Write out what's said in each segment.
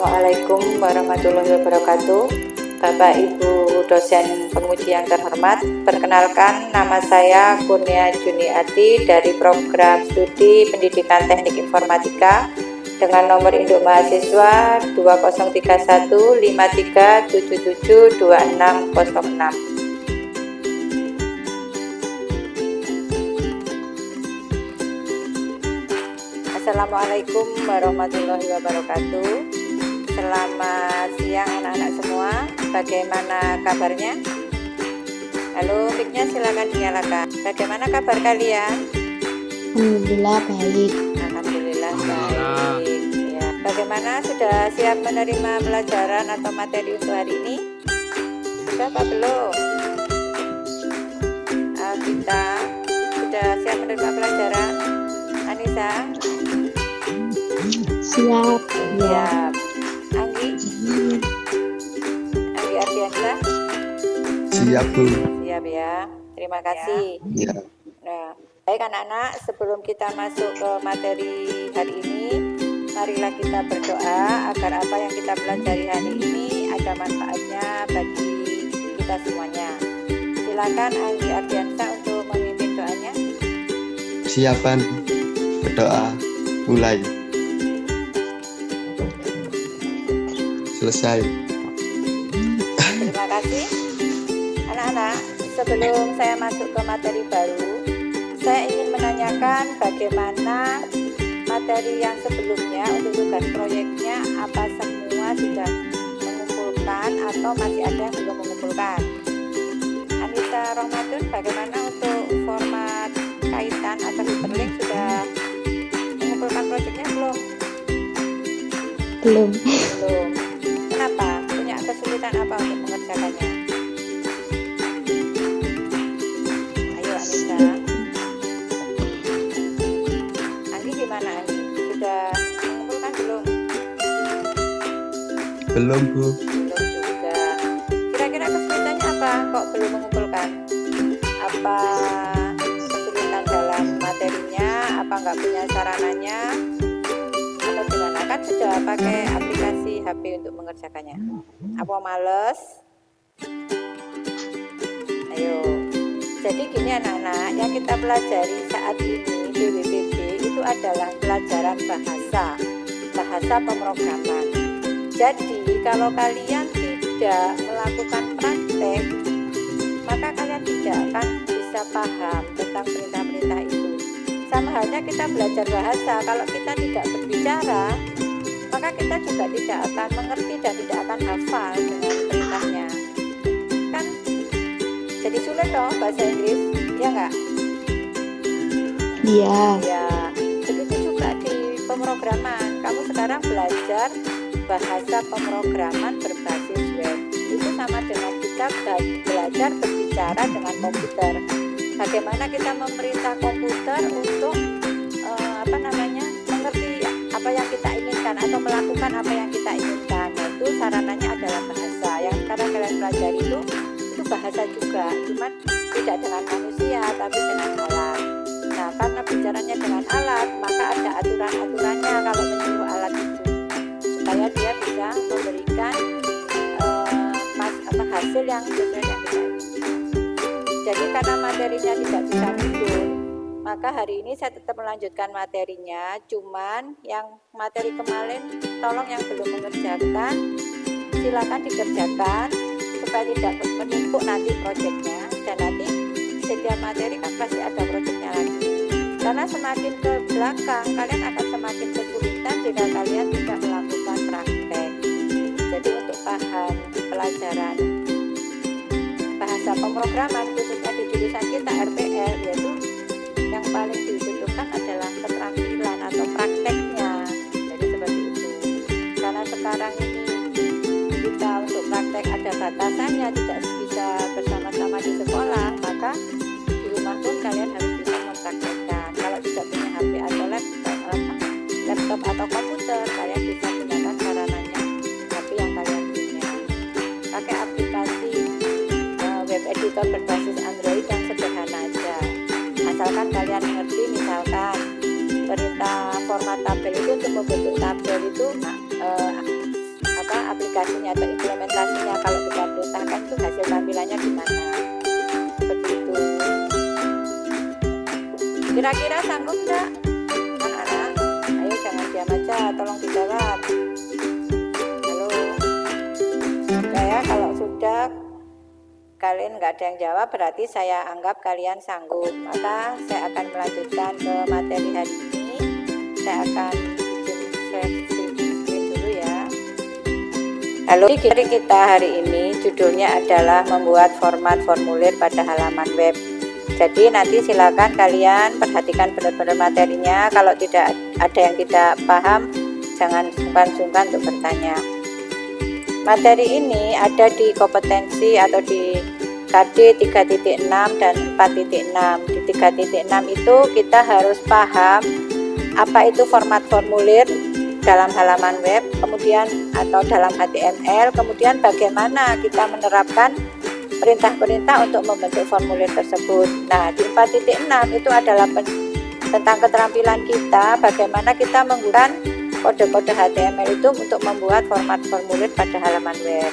Assalamualaikum warahmatullahi wabarakatuh. Bapak Ibu dosen penguji yang terhormat, perkenalkan nama saya Kurnia Juniati dari program studi Pendidikan Teknik Informatika dengan nomor induk mahasiswa 203153772606. Assalamualaikum warahmatullahi wabarakatuh. Selamat siang anak-anak semua. Bagaimana kabarnya? Halo, mic-nya silakan dinyalakan. Bagaimana kabar kalian? Alhamdulillah baik. Alhamdulillah baik. Ya. Bagaimana, sudah siap menerima pelajaran atau materi untuk hari ini? Sudah apa belum? Kita sudah siap menerima pelajaran? Anissa? Siap. Ya. Anggi Ardiansa? Siap, Bu. Siap ya. Terima kasih. Ya. Nah, baik anak-anak, sebelum kita masuk ke materi hari ini, marilah kita berdoa agar apa yang kita pelajari hari ini ada manfaatnya bagi kita semuanya. Silakan Anggi Ardiansa untuk memimpin doanya. Persiapan berdoa mulai. Selesai. Terima kasih. Anak-anak, sebelum saya masuk ke materi baru, saya ingin menanyakan bagaimana materi yang sebelumnya untuk tugas proyeknya, apa semua sudah mengumpulkan atau masih ada yang belum mengumpulkan. Anissa Rohmatun, bagaimana untuk format kaitan atau hyperlink, sudah mengumpulkan proyeknya belum? Belum. Belum. Kenapa? Punya kesulitan apa untuk mengerjakannya? Ayo Anissa. Anggi gimana Anggi? Sudah mengumpulkan belum? Belum, Bu. Belum juga. Kira-kira kesulitannya apa kok belum mengumpulkan? Apa kesulitan dalam materinya? Apa nggak punya sarananya? Atau gimana? Kan sudah pakai aplikasi HP untuk mengerjakannya. Apa males? Ayo. Jadi gini anak-anak, yang kita pelajari saat ini BWPB itu adalah pelajaran bahasa pemrograman. Jadi kalau kalian tidak melakukan praktek, maka kalian tidak akan bisa paham tentang perintah-perintah itu. Sama halnya kita belajar bahasa, kalau kita tidak berbicara, maka kita juga tidak akan mengerti dan tidak akan hafal dengan perintahnya. Kan jadi sulit dong bahasa Inggris, ya enggak? Iya. Ya, begitu juga di pemrograman. Kamu sekarang belajar bahasa pemrograman berbasis web. Itu sama dengan kita belajar berbicara dengan komputer. Bagaimana kita memerintah komputer untuk mengerti apa yang kita inginkan atau melakukan apa yang kita inginkan. Itu sarananya adalah bahasa. Yang sekarang kalian pelajari itu bahasa juga, cuman tidak dengan manusia tapi dengan alat. Nah, karena bicaranya dengan alat, maka ada aturan-aturannya kalau menyuruh alat itu supaya dia bisa memberikan hasil yang sesuai yang kita inginkan. Jadi karena materinya tidak bisa mundur, maka hari ini saya tetap melanjutkan materinya. Cuman yang materi kemarin, tolong yang belum mengerjakan, silakan dikerjakan supaya tidak menumpuk nanti proyeknya. Dan nanti setiap materi kan pasti ada proyeknya lagi. Karena semakin ke belakang, kalian akan semakin kesulitan jika kalian tidak melakukan praktek. Jadi untuk paham pelajaran bahasa pemrograman khususnya di jurusan kita RPL, yaitu yang paling dibutuhkan adalah keterampilan atau prakteknya. Jadi seperti itu. Karena sekarang ini kita untuk praktek ada batasannya, tidak bisa bersama-sama di sekolah, maka di rumah pun kalian harus bisa mempraktekkan. Kalau tidak punya HP atau laptop atau komputer, kalian bisa gunakan sarananya HP yang kalian punya. Pakai aplikasi web editor berbasis Android yang sederhana aja. Asalkan kalian mengerti, misalkan perintah format tabel itu untuk membentuk tabel itu aplikasinya atau implementasinya, kalau kita perintahkan itu hasil tampilannya gimana. Seperti itu. Kira-kira sanggup nggak anak-anak? Ayo jangan diam aja, tolong dijawab. Halo. Ya, kalau sudah kalian nggak ada yang jawab, berarti saya anggap kalian sanggup. Maka saya akan melanjutkan ke materi hari ini. Saya akan bikin share screen dulu ya. Halo, materi kita hari ini judulnya adalah membuat format formulir pada halaman web. Jadi nanti silakan kalian perhatikan benar-benar materinya. Kalau tidak ada yang tidak paham, jangan sungkan-sungkan untuk bertanya. Materi ini ada di kompetensi atau di KD 3.6 dan 4.6. Di 3.6 itu kita harus paham apa itu format formulir dalam halaman web, kemudian atau dalam HTML, kemudian bagaimana kita menerapkan perintah-perintah untuk membentuk formulir tersebut. Nah, di 4.6 itu adalah tentang keterampilan kita, bagaimana kita menggunakan kode-kode HTML itu untuk membuat format formulir pada halaman web.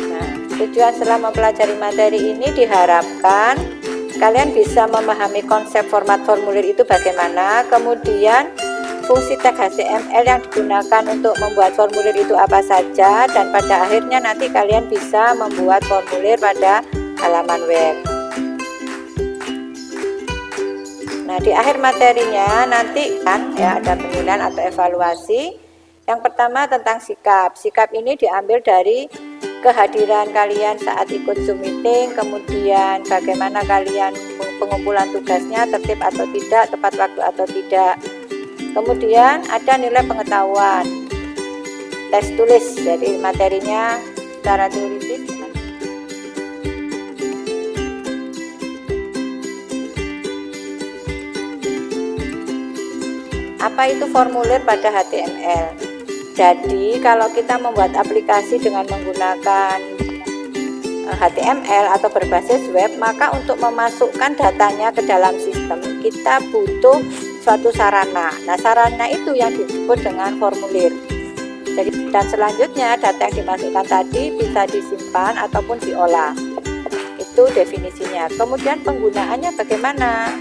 Nah, tujuan setelah mempelajari materi ini diharapkan kalian bisa memahami konsep format formulir itu bagaimana, kemudian fungsi tag HTML yang digunakan untuk membuat formulir itu apa saja, dan pada akhirnya nanti kalian bisa membuat formulir pada halaman web. Nah, di akhir materinya nanti kan ya ada penilaian atau evaluasi. Yang pertama tentang sikap. Sikap ini diambil dari kehadiran kalian saat ikut Zoom meeting, kemudian bagaimana kalian pengumpulan tugasnya tertib atau tidak, tepat waktu atau tidak. Kemudian ada nilai pengetahuan, tes tulis, jadi materinya secara teoritis. Apa itu formulir pada HTML? Jadi kalau kita membuat aplikasi dengan menggunakan HTML atau berbasis web, maka untuk memasukkan datanya ke dalam sistem kita butuh suatu sarana. Nah, sarana itu yang disebut dengan formulir. Jadi, dan selanjutnya data yang dimasukkan tadi bisa disimpan ataupun diolah. Itu definisinya. Kemudian penggunaannya bagaimana?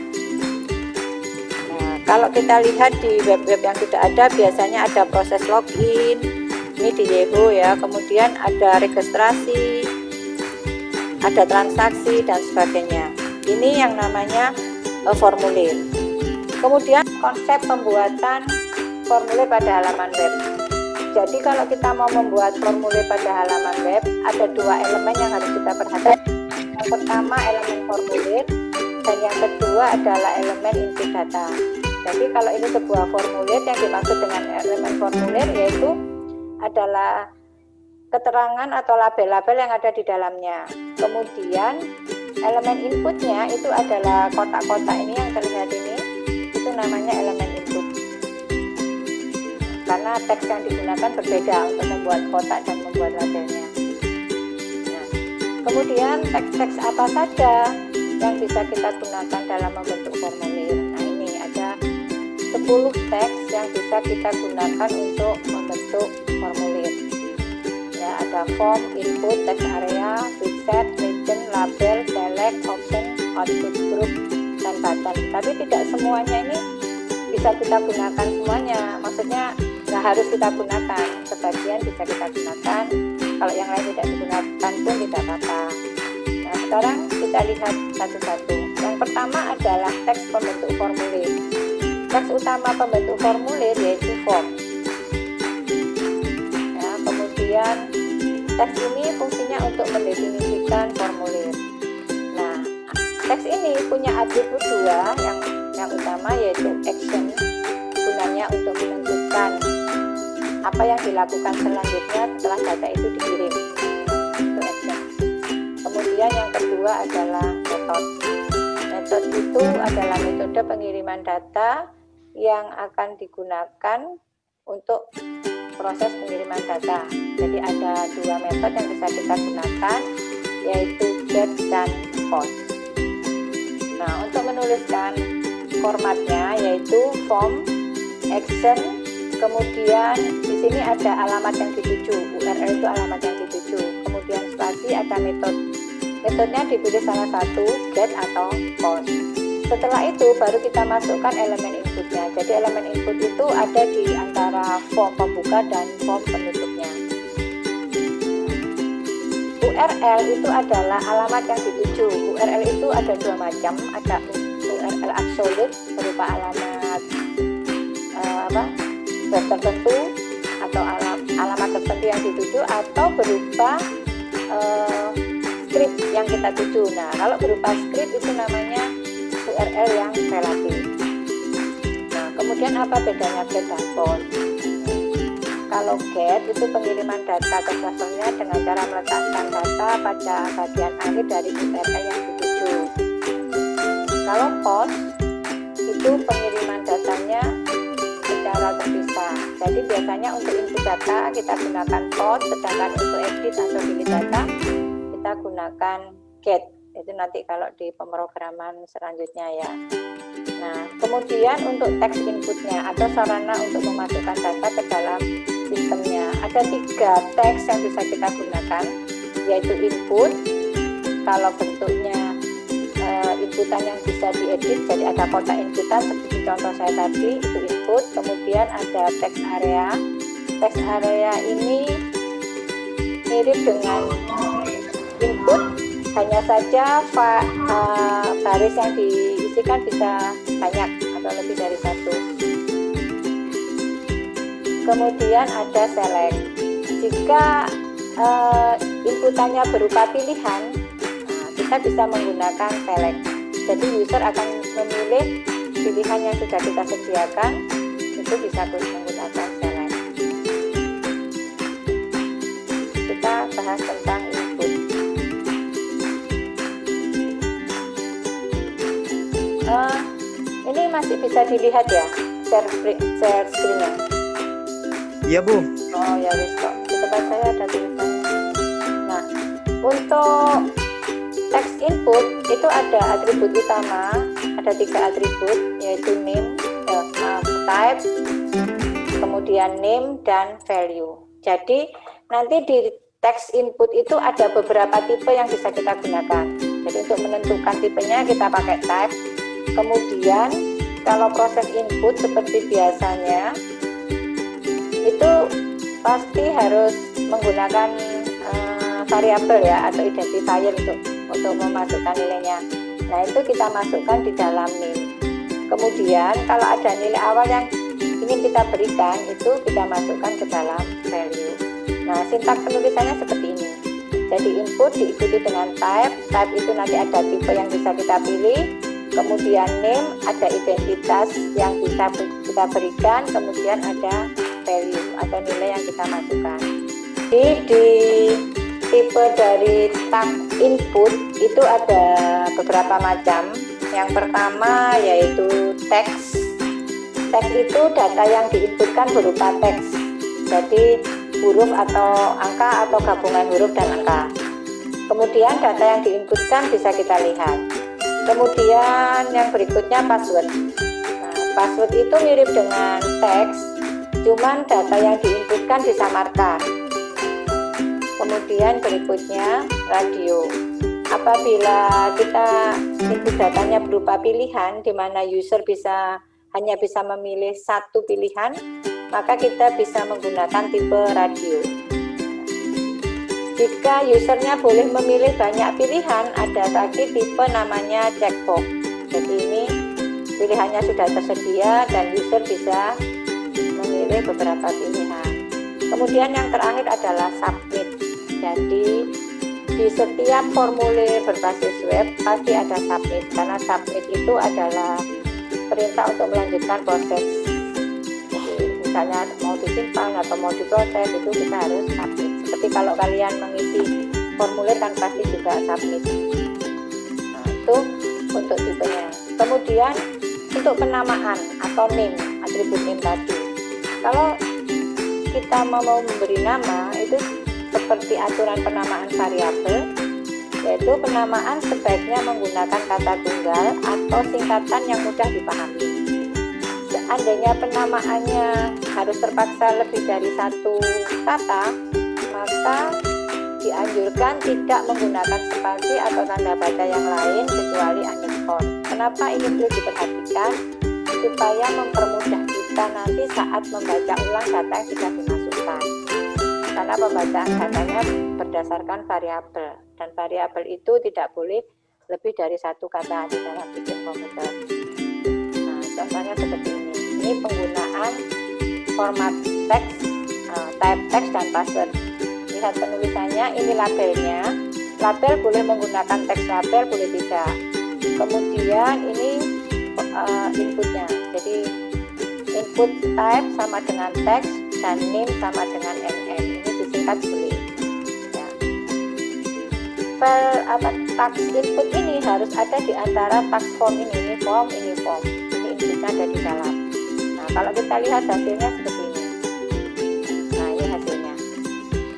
Nah, kalau kita lihat di web-web yang sudah ada, biasanya ada proses login. Ini di Yahoo ya. Kemudian ada registrasi, ada transaksi dan sebagainya. Ini yang namanya formulir. Kemudian konsep pembuatan formulir pada halaman web. Jadi kalau kita mau membuat formulir pada halaman web, ada dua elemen yang harus kita perhatikan. Yang pertama elemen formulir, dan yang kedua adalah elemen input data. Jadi kalau ini sebuah formulir, yang dimaksud dengan elemen formulir yaitu adalah keterangan atau label-label yang ada di dalamnya. Kemudian elemen inputnya itu adalah kotak-kotak ini yang terlihat ini, itu namanya elemen input. Karena teks yang digunakan berbeda untuk membuat kotak dan membuat labelnya. Nah, kemudian teks-teks apa saja yang bisa kita gunakan dalam membentuk formulir. Nah, ini ada 10 teks yang bisa kita gunakan untuk membentuk formulir. Ya, ada form, input, text area, widget, legend, label, select, option, output group, dan button. Tapi tidak semuanya ini bisa kita gunakan semuanya. Maksudnya nggak harus kita gunakan. Sebagian bisa kita gunakan. Kalau yang lain tidak digunakan pun tidak apa-apa. Nah, sekarang kita lihat satu-satu. Yang pertama adalah teks pembentuk formulir. Teks utama pembentuk formulir yaitu form. Ya, kemudian teks ini fungsinya untuk mendefinisikan formulir. Nah, teks ini punya atribut dua, yang utama yaitu action, gunanya untuk menentukan apa yang dilakukan selanjutnya setelah data itu dikirim. Itu action. Kemudian yang kedua adalah method. Method itu adalah metode pengiriman data yang akan digunakan untuk proses pengiriman data. Jadi ada dua metode yang bisa kita gunakan, yaitu get dan post. Nah, untuk menuliskan formatnya yaitu form, action, Kemudian di sini ada alamat yang dituju, URL itu alamat yang dituju. Kemudian spasi ada metodenya dipilih salah satu, get atau post. Setelah itu baru kita masukkan elemen inputnya. Jadi elemen input itu ada di antara form pembuka dan form penutupnya. URL itu adalah alamat yang dituju. URL itu ada dua macam, ada URL absolute berupa alamat web tertentu atau alamat tertentu yang dituju, atau berupa script yang kita tuju. Nah, kalau berupa script itu namanya URL yang relatif. Nah, kemudian apa bedanya get dan post? Kalau get itu pengiriman data ke servernya dengan cara meletakkan data pada bagian akhir dari URL yang dituju. Kalau post itu pengiriman datanya secara terpisah. Jadi biasanya untuk input data kita gunakan post, sedangkan untuk edit atau delete data kita gunakan get. Itu nanti kalau di pemrograman selanjutnya ya. Nah, kemudian untuk teks inputnya atau sarana untuk memasukkan data ke dalam sistemnya, ada 3 teks yang bisa kita gunakan, yaitu input. Kalau bentuknya inputan yang bisa diedit, jadi ada kotak inputan seperti contoh saya tadi, itu input. Kemudian ada teks area. Teks area ini mirip dengan input, hanya saja baris yang diisikan bisa banyak atau lebih dari satu. Kemudian ada select. Jika inputannya berupa pilihan, kita bisa menggunakan select. Jadi user akan memilih pilihan yang sudah kita sediakan, itu bisa menggunakan select. Kita bahas tentang input. Ini masih bisa dilihat ya, share screen-nya. Iya Bu. Oh ya wis kok, di tempat saya ada tulisannya. Nah, untuk text input itu ada atribut utama, ada 3 atribut, yaitu name, type, kemudian name dan value. Jadi nanti di text input itu ada beberapa tipe yang bisa kita gunakan. Jadi untuk menentukan tipenya kita pakai type. Kemudian kalau proses input seperti biasanya itu pasti harus menggunakan variabel ya atau identifier untuk memasukkan nilainya. Nah, itu kita masukkan di dalam name. Kemudian kalau ada nilai awal yang ingin kita berikan, itu kita masukkan ke dalam value. Nah, sintaks penulisannya seperti ini. Jadi input diikuti dengan type. Type itu nanti ada tipe yang bisa kita pilih. Kemudian name, ada identitas yang bisa kita berikan. Kemudian ada value atau nilai yang kita masukkan. Di tipe dari tag input itu ada beberapa macam. Yang pertama yaitu teks. Teks itu data yang diinputkan berupa teks. Jadi huruf atau angka atau gabungan huruf dan angka. Kemudian data yang diinputkan bisa kita lihat. Kemudian yang berikutnya password. Nah, password itu mirip dengan teks, cuman data yang diinputkan disamarkan. Kemudian berikutnya radio. Apabila kita input datanya berupa pilihan, di mana user hanya bisa memilih satu pilihan, maka kita bisa menggunakan tipe radio. Jika usernya boleh memilih banyak pilihan, ada lagi tipe namanya checkbox. Jadi ini pilihannya sudah tersedia dan user bisa memilih beberapa pilihan. Kemudian yang terakhir adalah submit. Jadi di setiap formulir berbasis web pasti ada submit, karena submit itu adalah perintah untuk melanjutkan proses. Jadi misalnya mau disimpan atau mau diproses, itu kita harus submit. Seperti kalau kalian mengisi formulir kan pasti juga submit. Nah, itu untuk tipenya. Kemudian untuk penamaan atau name, atribut name tadi. Kalau kita mau memberi nama, itu seperti aturan penamaan variabel, yaitu penamaan sebaiknya menggunakan kata tunggal atau singkatan yang mudah dipahami. seandainya penamaannya harus terpaksa lebih dari satu kata, maka dianjurkan tidak menggunakan spasi atau tanda baca yang lain kecuali underscore. Kenapa ini perlu diperhatikan? Supaya mempermudah kita nanti saat membaca ulang data yang sudah dimasukkan. Karena pembacaan datanya berdasarkan variabel, dan variabel itu tidak boleh lebih dari satu kata di dalam sistem komputer. Nah, contohnya seperti ini. Ini penggunaan format teks, type text dan password. Lihat penulisannya, ini labelnya. Label boleh menggunakan teks label, boleh tidak. Kemudian ini inputnya. Jadi input type sama dengan teks dan name sama dengan nn. Ini disingkat boleh. Ya. Tax input ini harus ada di antara tax form ini form. Ini inputnya ada di dalam. Nah, kalau kita lihat hasilnya seperti ini. Nah, ini hasilnya.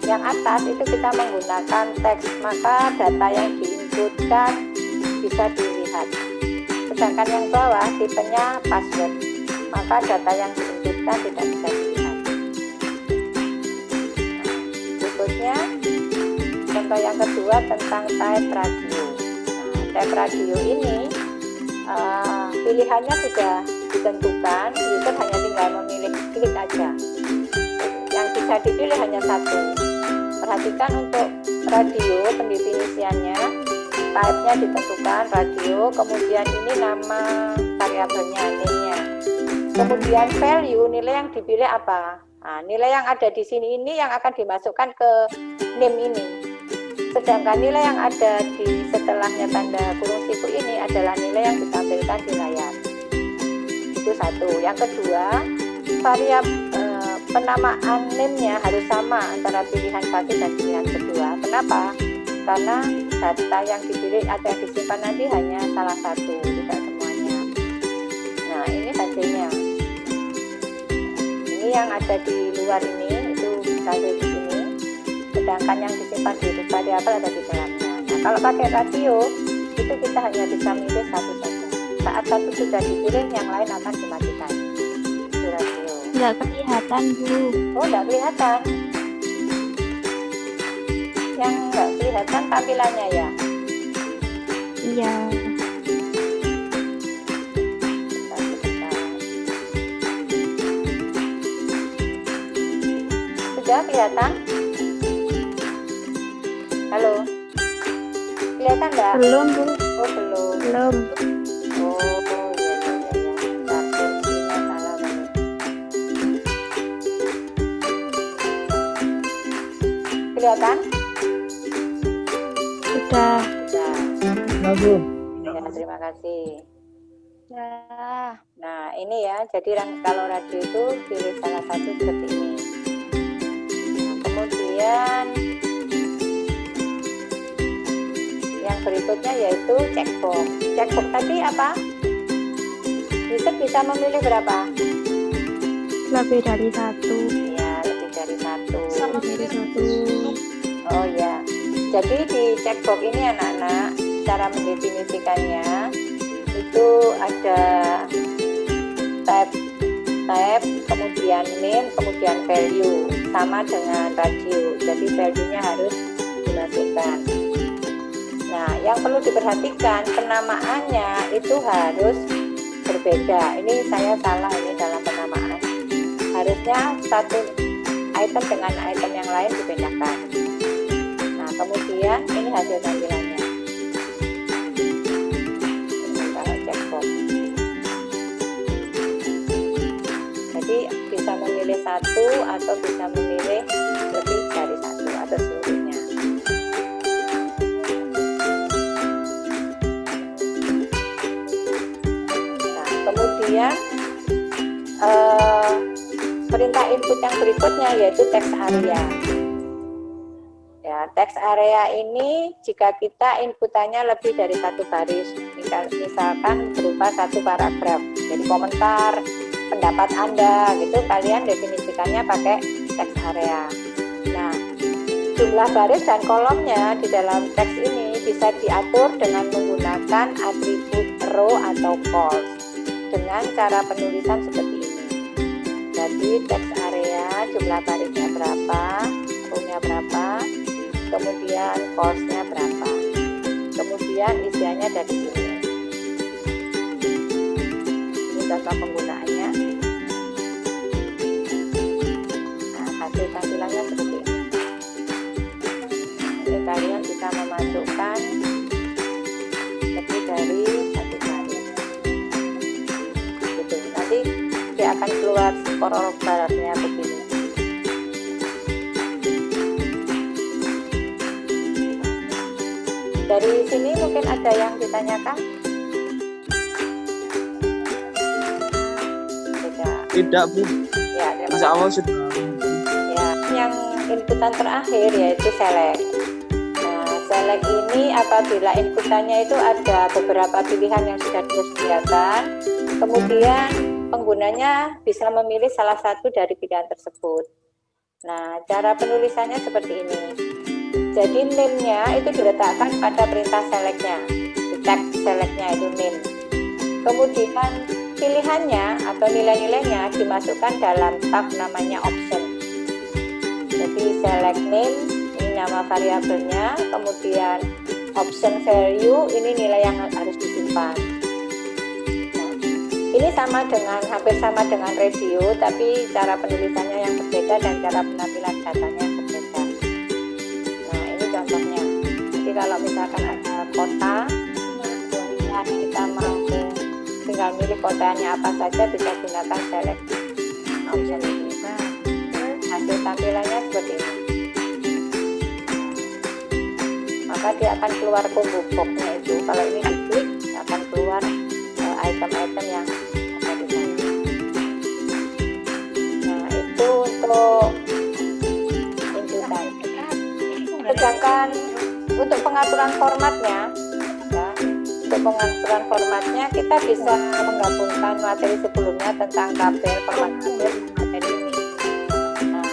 Yang atas itu kita menggunakan teks, maka data yang diinputkan bisa dilihat. Sedangkan yang bawah tipenya password, maka data yang diinputkan tidak bisa dilihat. Nah, berikutnya contoh yang kedua tentang type radio. Nah, type radio ini pilihannya sudah ditentukan, user hanya tinggal memilih klik aja. Yang bisa dipilih hanya satu. Perhatikan untuk radio pendefinisiannya, type-nya ditentukan radio, kemudian ini nama variabelnya, name-nya. Kemudian value, nilai yang dipilih apa? Nah, nilai yang ada di sini ini yang akan dimasukkan ke name ini. Sedangkan nilai yang ada di setelahnya tanda kurung siku ini adalah nilai yang ditampilkan di layar. Itu satu. Yang kedua, variabel penamaan name-nya harus sama antara pilihan satu dan pilihan kedua. Kenapa? Karena data yang dipilih atau yang disimpan nanti hanya salah satu, tidak semuanya. Nah, ini hasilnya. Ini yang ada di luar ini, itu satu di sini. Sedangkan yang disimpan di variabel ada di dalamnya. Nah, kalau pakai radio, itu kita hanya bisa milih satu saja. Saat satu sudah dipilih, yang lain akan dimatikan. Itu radio. Nggak kelihatan, Bu. Oh, nggak kelihatan. Yang nggak kelihatan tampilannya ya? Iya. Sebentar. Sudah kelihatan? Halo? Kelihatan nggak? Belum, Bu. Oh, belum. Belum. Oh, iya. Bentar, versinya salah banget. Kelihatan? Sudah. Sudah. Ya, terima kasih. Nah, ini ya. Jadi kalau radio itu pilih salah satu seperti ini. Nah, kemudian yang berikutnya yaitu checkbox. Checkbox tadi apa? User bisa memilih berapa? Lebih dari satu. Ya, lebih dari satu. Lebih dari satu. Oh ya. Jadi di checkbox ini anak-anak, cara mendefinisikannya itu ada tab, kemudian name, kemudian value, sama dengan radio. Jadi value-nya harus dimasukkan. Nah, yang perlu diperhatikan penamaannya itu harus berbeda. Ini saya salah ini dalam penamaan. Harusnya satu item dengan item yang lain dibedakan. Nah, kemudian ini hasil tampilannya. Kalau checkbox. Jadi bisa memilih satu atau bisa memilih lebih dari satu atau seluruhnya. Nah, kemudian perintah input yang berikutnya yaitu text area. Ya, text area ini jika kita inputannya lebih dari satu baris, misalkan berupa satu paragraf, jadi komentar, pendapat Anda, gitu, kalian definisikannya pakai text area. Nah, jumlah baris dan kolomnya di dalam teks ini bisa diatur dengan menggunakan atribut row atau column dengan cara penulisan seperti ini. Jadi teks area, jumlah barisnya berapa, row-nya berapa, kemudian cost-nya berapa, kemudian isiannya dari sini. Ini contoh penggunaannya. Nah, hasil tampilannya seperti ini. Jadi kalian bisa memasukkan lebih dari satu baris. Gitu. Nanti dia akan keluar skor barisnya begini. Dari sini mungkin ada yang ditanyakan? Tidak, Bu. Ya, terima Insya Allah kasih. sudah. Ya, yang inputan terakhir yaitu select. Nah, select ini apabila inputannya itu ada beberapa pilihan yang sudah disediakan, kemudian penggunanya bisa memilih salah satu dari pilihan tersebut. Nah, cara penulisannya seperti ini. Jadi name-nya itu diletakkan pada perintah select-nya, di tag select-nya itu name. Kemudian pilihannya atau nilai-nilainya dimasukkan dalam tab namanya option. Jadi select name, ini nama variabelnya, kemudian option value, ini nilai yang harus disimpan. Nah, ini hampir sama dengan radio, tapi cara penulisannya yang berbeda dan cara penampilan datanya yang berbeda. Nah, ini contohnya. Jadi kalau misalkan ada kota, kemudian kita mau tinggal milih kotanya apa saja, bisa gunakan select option ini. Hasil tampilannya seperti ini. Maka dia akan keluar combo box-nya itu. Kalau ini diklik akan keluar item-item yang ada di sana. Nah, itu untuk inputan. Sedangkan untuk pengaturan formatnya, ya, untuk pengaturan formatnya kita bisa menggabungkan materi sebelumnya tentang tabel, format tabel, materi ini. Nah,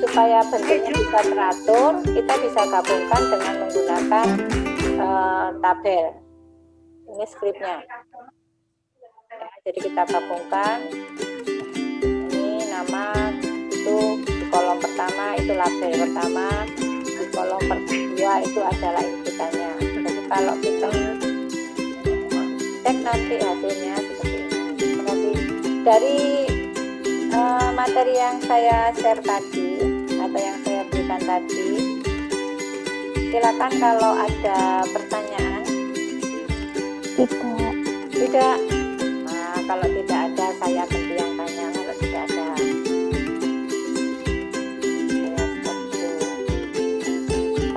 supaya bentuknya bisa teratur, kita bisa gabungkan dengan menggunakan tabel. Ini skripnya. Ya, jadi kita gabungkan. Ini nama itu di kolom pertama itu label pertama, di kolom kedua itu adalah inputannya. Jadi kalau kita cek nanti hasilnya seperti ini. Terima kasih. Dari materi yang saya share tadi atau yang saya berikan tadi, silakan kalau ada pertanyaan. Tidak. Nah, kalau tidak ada saya ganti yang tanya. Kalau tidak ada,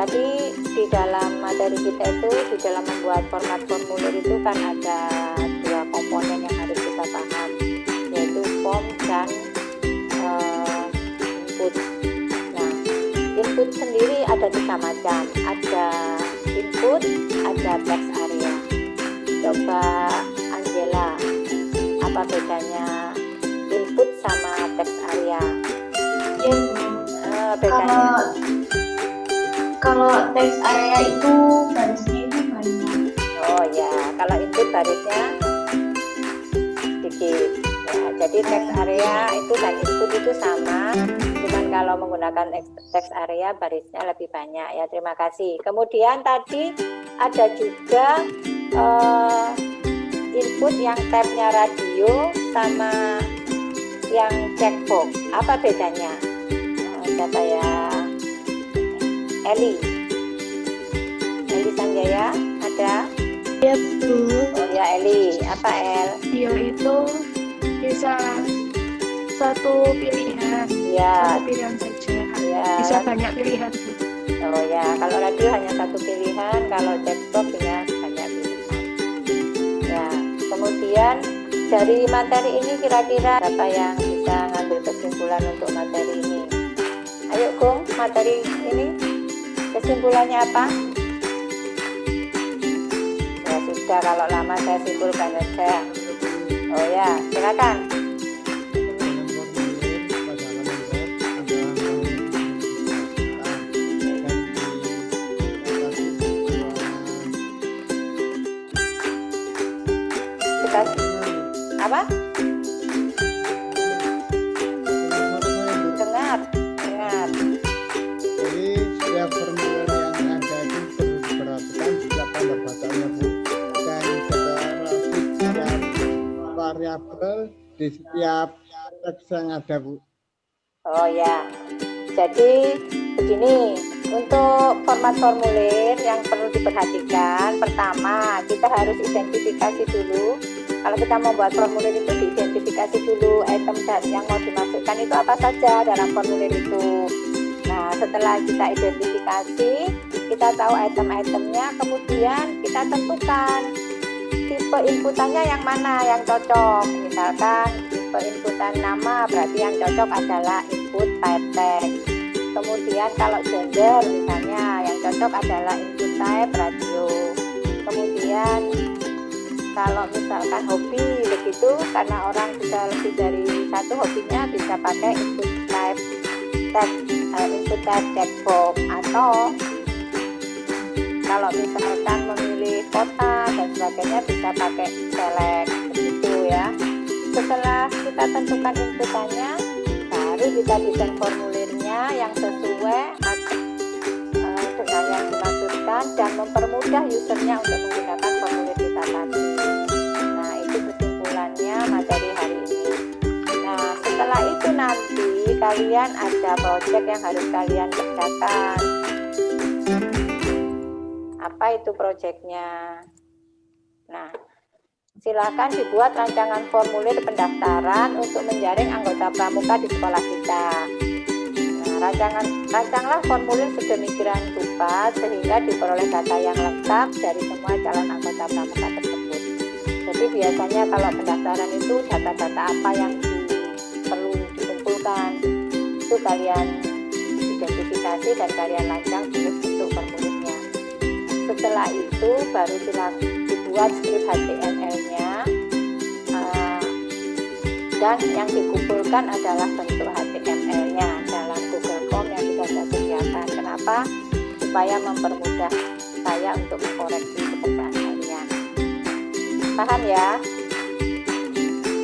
tadi di dalam materi kita itu, di dalam membuat format formulir itu kan ada dua komponen yang harus kita paham, yaitu form dan input. Nah, input sendiri ada tiga macam, ada input, ada text area. Coba Angela, apa bedanya input sama text area? Bedanya? Kalau text area itu barisnya itu banyak. Oh ya, kalau input barisnya sedikit. Ya, jadi text area itu dan input itu sama, cuman kalau menggunakan text area barisnya lebih banyak ya. Terima kasih. Kemudian tadi ada juga input yang tabnya radio sama yang checkbox. Apa bedanya? Siapa ya? Eli Sanjaya ada? Ya Bu, Oh ya Eli, apa El? dia itu bisa satu pilihan, Ya, pilihan saja. ya. Bisa banyak pilihan Bu. Oh ya, kalau radio hanya satu pilihan, kalau checkbox punya banyak pilihan. Ya, kemudian dari materi ini kira-kira apa yang bisa ngambil kesimpulan untuk materi ini? Ayo Gung, materi ini kesimpulannya apa? Ya sudah, kalau lama saya simpulkan saja. Oh ya, silakan. Kita apa? variabel di setiap teks yang ada, Bu. Oh ya, jadi begini, untuk format formulir yang perlu diperhatikan, pertama kita harus identifikasi dulu. Kalau kita membuat formulir itu diidentifikasi dulu item yang mau dimasukkan itu apa saja dalam formulir itu. Nah, setelah kita identifikasi, kita tahu item-itemnya, kemudian kita tentukan tipe inputannya yang mana yang cocok. Misalkan tipe inputan nama, berarti yang cocok adalah input type text. Kemudian kalau gender misalnya, yang cocok adalah input type radio. Kemudian kalau misalkan hobi begitu, karena orang bisa lebih dari satu hobinya, bisa pakai input type text, input type checkbox. Atau kalau misalkan memilih kota dan sebagainya, bisa pakai select begitu ya. Setelah kita tentukan inputannya, baru kita desain formulirnya yang sesuai dengan yang dimaksudkan dan mempermudah usernya untuk menggunakan formulir kita tadi. Nah, itu kesimpulannya materi hari ini. Nah, setelah itu nanti kalian ada project yang harus kalian kerjakan. Apa itu projectnya? Nah, silakan dibuat rancangan formulir pendaftaran untuk menjaring anggota pramuka di sekolah kita. Nah, rancanglah formulir sedemikian rupa sehingga diperoleh data yang lengkap dari semua calon anggota pramuka tersebut. Jadi biasanya kalau pendaftaran itu data-data apa yang perlu dikumpulkan, itu kalian identifikasi dan kalian rancang untuk formulirnya. Setelah itu baru silakan dibuat skrip HTML-nya, dan yang dikumpulkan adalah bentuk HTML-nya dalam Google Form yang sudah saya sediakan. Kenapa? Supaya mempermudah saya untuk mengkoreksi pekerjaan kalian. Paham ya?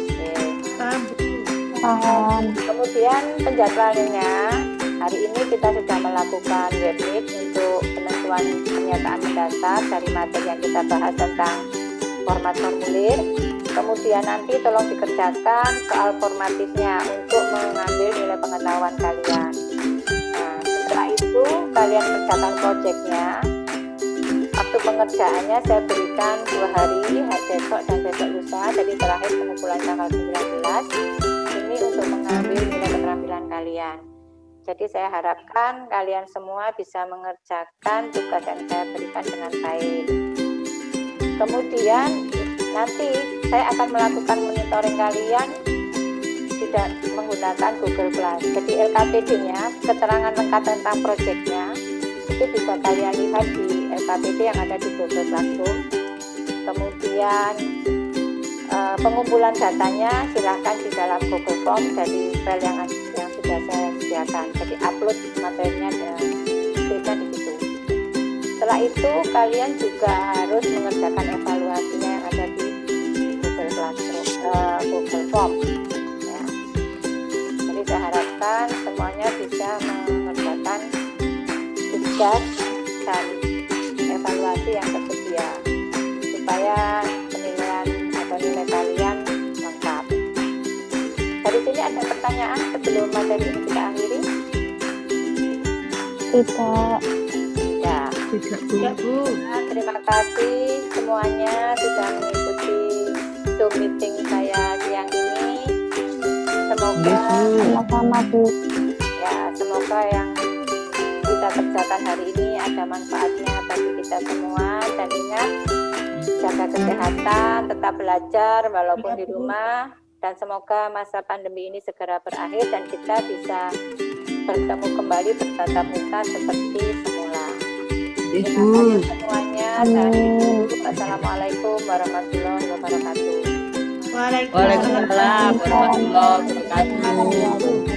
Oke. Paham. Kemudian penjadwalannya, hari ini kita sudah melakukan webmeet untuk penentuan pernyataan mendasar dari materi yang kita bahas tentang format formulir. Kemudian nanti tolong dikerjakan soal formatifnya untuk mengambil nilai pengetahuan kalian. Nah, setelah itu kalian kerjakan proyeknya. Waktu pengerjaannya saya berikan 2 hari, besok dan besok lusa. Jadi terakhir pengumpulan tanggal 19. Ini untuk mengambil nilai keterampilan kalian. Jadi saya harapkan kalian semua bisa mengerjakan tugas yang saya berikan dengan baik. Kemudian nanti saya akan melakukan monitoring kalian tidak menggunakan Google Class. Jadi LKPD-nya, keterangan lengkap tentang proyeknya, itu bisa kalian lihat di LKPD yang ada di Google Classroom. Kemudian pengumpulan datanya silahkan di dalam Google Form dari file yang sudah saya sediakan. Jadi upload materinya dan skripnya di situ. Setelah itu kalian juga harus mengerjakan evaluasinya yang ada di Google Classroom, Google Form. Ya. Jadi saya harapkan semuanya bisa mengerjakan tugas dan evaluasi yang tersedia supaya penilaian atau nilai kalian lengkap. Dari sini ada pertanyaan sebelum materi ini kita akhiri? Tidak. Tidak, Bu. Nah, terima kasih semuanya sudah mengikuti Zoom meeting saya siang ini. Semoga Sama-sama, Bu. ya, semoga yang kita kerjakan hari ini ada manfaatnya bagi kita semua. Dan ingat, jaga kesehatan, tetap belajar walaupun di rumah. Dan semoga masa pandemi ini segera berakhir dan kita bisa bertemu kembali bertatap muka seperti semula. Terima kasih semuanya. Dan Assalamualaikum warahmatullahi wabarakatuh. Waalaikumsalam warahmatullahi wabarakatuh.